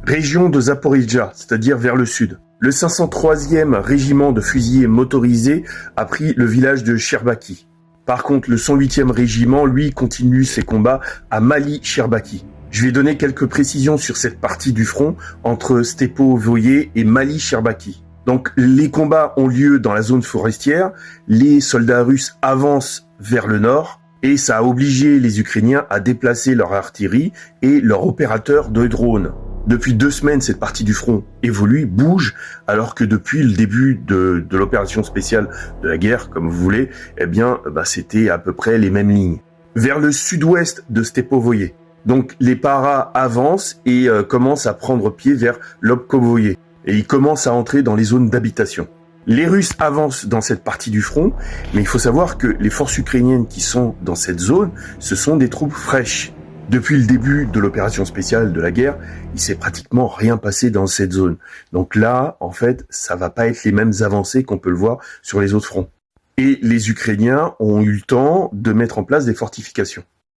région de Zaporijjia, c'est-à-dire vers le sud. Le 503e régiment de fusiliers motorisés a pris le village de Sherbaki. Par contre, le 108e régiment, lui, continue ses combats à Mali-Sherbaki. Je vais donner quelques précisions sur cette partie du front entre Stepo-Voye et Mali-Sherbaki. Donc, les combats ont lieu dans la zone forestière, les soldats russes avancent vers le nord, et ça a obligé les Ukrainiens à déplacer leur artillerie et leur opérateur de drones. Depuis 2 semaines, cette partie du front évolue, bouge, alors que depuis le début de l'opération spéciale de la guerre, comme vous voulez, c'était à peu près les mêmes lignes. Vers le sud-ouest de Stepo-Voye. Donc les paras avancent et commencent à prendre pied vers Lobkovoye. Et ils commencent à entrer dans les zones d'habitation. Les Russes avancent dans cette partie du front, mais il faut savoir que les forces ukrainiennes qui sont dans cette zone, ce sont des troupes fraîches. Depuis le début de l'opération spéciale de la guerre, il s'est pratiquement rien passé dans cette zone. Donc là, en fait, ça va pas être les mêmes avancées qu'on peut le voir sur les autres fronts. Et les Ukrainiens ont eu le temps de mettre en place des fortifications.